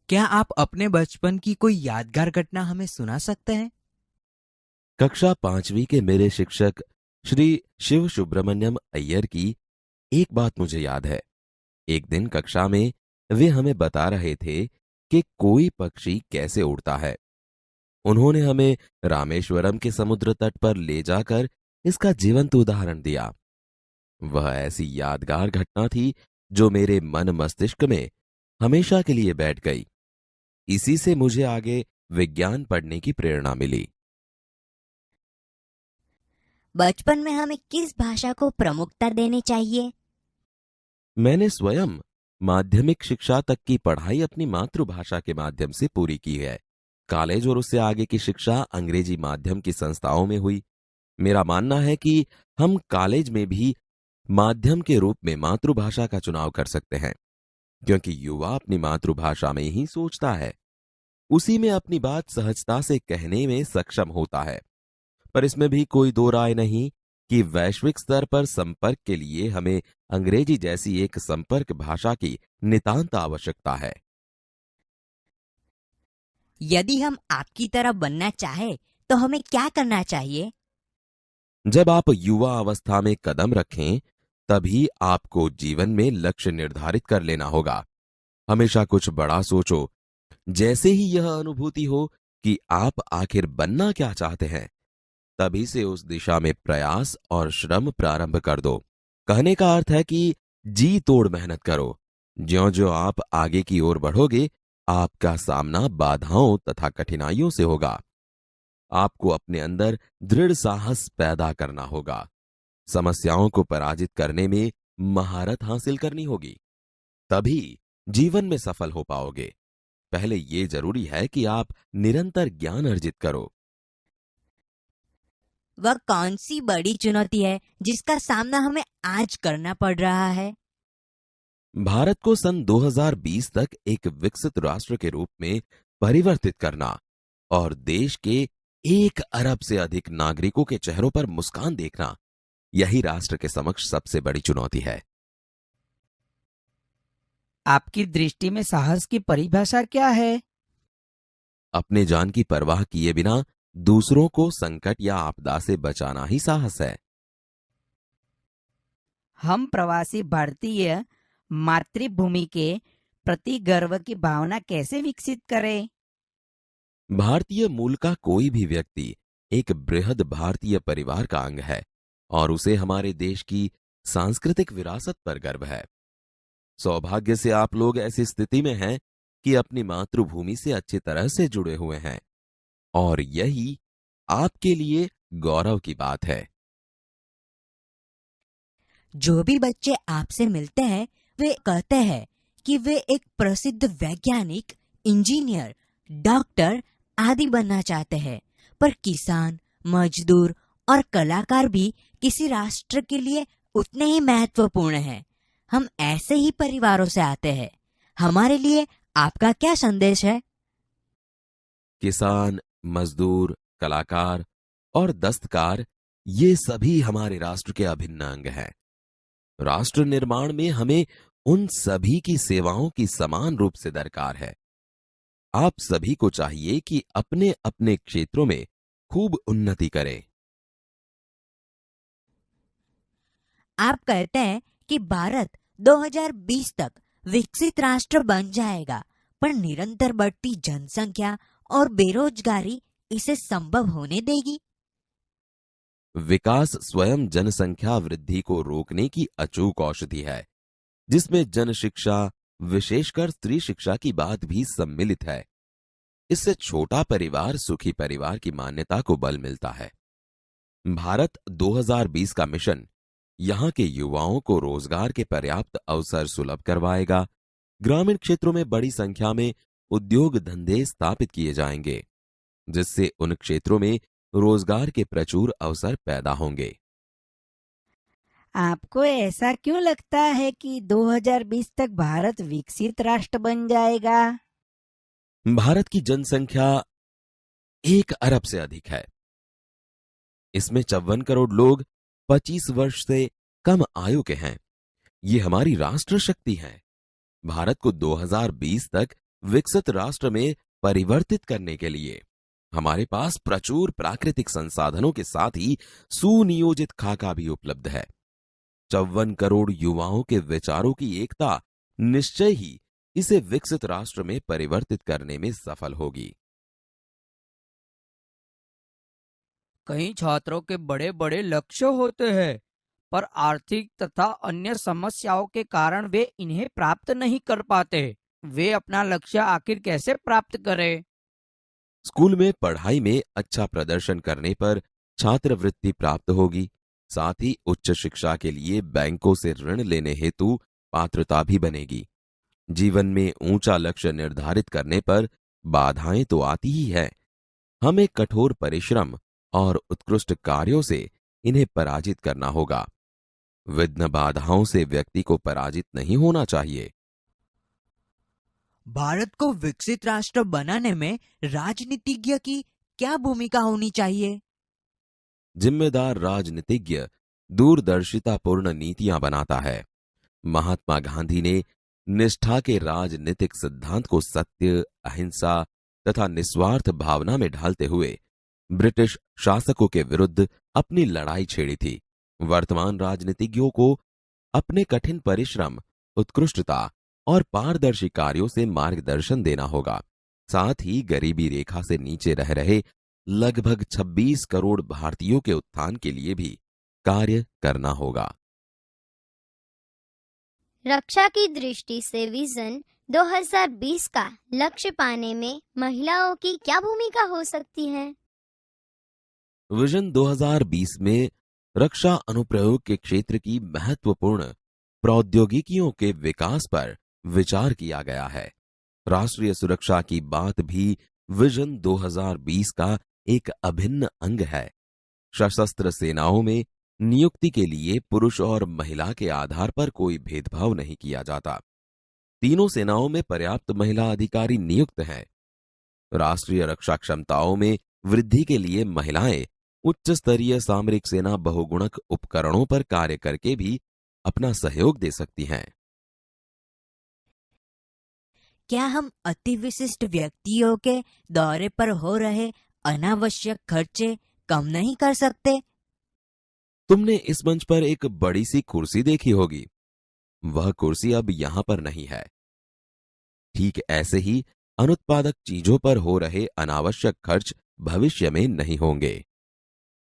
क्या आप अपने बचपन की कोई यादगार घटना हमें सुना सकते हैं? कक्षा 5वीं के मेरे शिक्षक श्री शिव सुब्रमण्यम अय्यर की एक बात मुझे याद है। एक दिन कक्षा में वे हमें बता रहे थे कि कोई पक्षी कैसे उड़ता है। उन्होंने हमें रामेश्वरम के समुद्र तट पर ले जाकर इसका जीवंत उदाहरण दिया। वह ऐसी यादगार घटना थी जो मेरे मन मस्तिष्क में हमेशा के लिए बैठ गई। इसी से मुझे आगे विज्ञान पढ़ने की प्रेरणा मिली। बचपन में हमें किस भाषा को प्रमुखता देनी चाहिए? मैंने स्वयं माध्यमिक शिक्षा तक की पढ़ाई अपनी मातृभाषा के माध्यम से पूरी की है। कॉलेज और उससे आगे की शिक्षा अंग्रेजी माध्यम की संस्थाओं में हुई। मेरा मानना है कि हम कॉलेज में भी माध्यम के रूप में मातृभाषा का चुनाव कर सकते हैं, क्योंकि युवा अपनी मातृभाषा में ही सोचता है, उसी में अपनी बात सहजता से कहने में सक्षम होता है। पर इसमें भी कोई दो राय नहीं कि वैश्विक स्तर पर संपर्क के लिए हमें अंग्रेजी जैसी एक संपर्क भाषा की नितांत आवश्यकता है। यदि हम आपकी तरह बनना चाहे तो हमें क्या करना चाहिए? जब आप युवा अवस्था में कदम रखें, तभी आपको जीवन में लक्ष्य निर्धारित कर लेना होगा। हमेशा कुछ बड़ा सोचो। जैसे ही यह अनुभूति हो कि आप आखिर बनना क्या चाहते हैं, तभी से उस दिशा में प्रयास और श्रम प्रारंभ कर दो। कहने का अर्थ है कि जी तोड़ मेहनत करो। ज्यों-ज्यों आप आगे की ओर बढ़ोगे, आपका सामना बाधाओं तथा कठिनाइयों से होगा। आपको अपने अंदर दृढ़ साहस पैदा करना होगा। समस्याओं को पराजित करने में महारत हासिल करनी होगी। तभी जीवन में सफल हो पाओगे। पहले ये जरूरी है कि आप निरंतर ज्ञान अर्जित करो। वह कौन सी बड़ी चुनौती है जिसका सामना हमें आज करना पड़ रहा है? भारत को सन 2020 तक एक विकसित राष्ट्र के रूप में परिवर्तित करना और देश के 1 अरब से अधिक नागरिकों के चेहरों पर मुस्कान देखना, यही राष्ट्र के समक्ष सबसे बड़ी चुनौती है। आपकी दृष्टि में साहस की परिभाषा क्या है? अपने जान की परवाह किए बिना दूसरों को संकट या आपदा से बचाना ही साहस है। हम प्रवासी भारतीय मातृभूमि के प्रति गर्व की भावना कैसे विकसित करें? भारतीय मूल का कोई भी व्यक्ति एक बृहद भारतीय परिवार का अंग है और उसे हमारे देश की सांस्कृतिक विरासत पर गर्व है। सौभाग्य से आप लोग ऐसी स्थिति में हैं कि अपनी मातृभूमि से अच्छी तरह से जुड़े हुए हैं और यही आपके लिए गौरव की बात है। जो भी बच्चे आपसे मिलते हैं वे कहते हैं कि वे एक प्रसिद्ध वैज्ञानिक, इंजीनियर, डॉक्टर आदि बनना चाहते हैं। पर किसान, मजदूर और कलाकार भी किसी राष्ट्र के लिए उतने ही महत्वपूर्ण हैं। हम ऐसे ही परिवारों से आते हैं। हमारे लिए आपका क्या संदेश है? किसान, मजदूर, कलाकार और दस्तकार, ये सभी हमारे राष्ट्र के अभिन्न अंग हैं। राष्ट्र निर्माण में हमें उन सभी की सेवाओं की समान रूप से दरकार है। आप सभी को चाहिए कि अपने अपने क्षेत्रों में खूब उन्नति करें। आप कहते हैं कि भारत 2020 तक विकसित राष्ट्र बन जाएगा, पर निरंतर बढ़ती जनसंख्या और बेरोजगारी इसे संभव होने देगी? विकास स्वयं जनसंख्या वृद्धि को रोकने की अचूक औषधि है, जिसमें जन शिक्षा, विशेषकर स्त्री शिक्षा की बात भी सम्मिलित है। इससे छोटा परिवार सुखी परिवार की मान्यता को बल मिलता है। भारत 2020 का मिशन यहां के युवाओं को रोजगार के पर्याप्त अवसर सुलभ करवाएगा। ग्रामीण क्षेत्रों में बड़ी संख्या में उद्योग धंधे स्थापित किए जाएंगे, जिससे उन क्षेत्रों में रोजगार के प्रचुर अवसर पैदा होंगे। आपको ऐसा क्यों लगता है कि 2020 तक भारत विकसित राष्ट्र बन जाएगा? भारत की जनसंख्या 1 अरब से अधिक है। इसमें 54 करोड़ लोग 25 वर्ष से कम आयु के हैं। ये हमारी राष्ट्र शक्ति है। भारत को 2020 तक विकसित राष्ट्र में परिवर्तित करने के लिए हमारे पास प्रचुर प्राकृतिक संसाधनों के साथ ही सुनियोजित खाका भी उपलब्ध है। 54 करोड़ युवाओं के विचारों की एकता निश्चय ही इसे विकसित राष्ट्र में परिवर्तित करने में सफल होगी। कई छात्रों के बड़े बड़े लक्ष्य होते हैं, पर आर्थिक तथा अन्य समस्याओं के कारण वे इन्हें प्राप्त नहीं कर पाते। वे अपना लक्ष्य आखिर कैसे प्राप्त करें? स्कूल में पढ़ाई में अच्छा प्रदर्शन करने पर छात्रवृत्ति प्राप्त होगी। साथ ही उच्च शिक्षा के लिए बैंकों से ऋण लेने हेतु पात्रता भी बनेगी। जीवन में ऊंचा लक्ष्य निर्धारित करने पर बाधाएं तो आती ही है। हमें कठोर परिश्रम और उत्कृष्ट कार्यों से इन्हें पराजित करना होगा। विघ्न बाधाओं से व्यक्ति को पराजित नहीं होना चाहिए। भारत को विकसित राष्ट्र बनाने में राजनीतिज्ञ की क्या भूमिका होनी चाहिए? जिम्मेदार राजनीतिज्ञ दूरदर्शितापूर्ण नीतियां बनाता है। महात्मा गांधी ने निष्ठा के राजनीतिक सिद्धांत को सत्य, अहिंसा तथा निस्वार्थ भावना में ढालते हुए ब्रिटिश शासकों के विरुद्ध अपनी लड़ाई छेड़ी थी। वर्तमान राजनीतिज्ञों को अपने कठिन परिश्रम, उत्कृष्टता और पारदर्शी कार्यों से मार्गदर्शन देना होगा। साथ ही गरीबी रेखा से नीचे रह रहे लगभग 26 करोड़ भारतीयों के उत्थान के लिए भी कार्य करना होगा। रक्षा की दृष्टि से विजन 2020 का लक्ष्य पाने में महिलाओं की क्या भूमिका हो सकती है? विजन 2020 में रक्षा अनुप्रयोग के क्षेत्र की महत्वपूर्ण प्रौद्योगिकियों के विकास पर विचार किया गया है। राष्ट्रीय सुरक्षा की बात भी विजन 2020 का एक अभिन्न अंग है। सशस्त्र सेनाओं में नियुक्ति के लिए पुरुष और महिला के आधार पर कोई भेदभाव नहीं किया जाता। तीनों सेनाओं में पर्याप्त महिला अधिकारी नियुक्त हैं। राष्ट्रीय रक्षा क्षमताओं में वृद्धि के लिए महिलाएं उच्च स्तरीय सामरिक सेना बहुगुणक उपकरणों पर कार्य करके भी अपना सहयोग दे सकती हैं। क्या हम अति विशिष्ट व्यक्तियों के दौरे पर हो रहे अनावश्यक खर्चे कम नहीं कर सकते? तुमने इस मंच पर एक बड़ी सी कुर्सी देखी होगी। वह कुर्सी अब यहां पर नहीं है। ठीक ऐसे ही अनुत्पादक चीजों पर हो रहे अनावश्यक खर्च भविष्य में नहीं होंगे।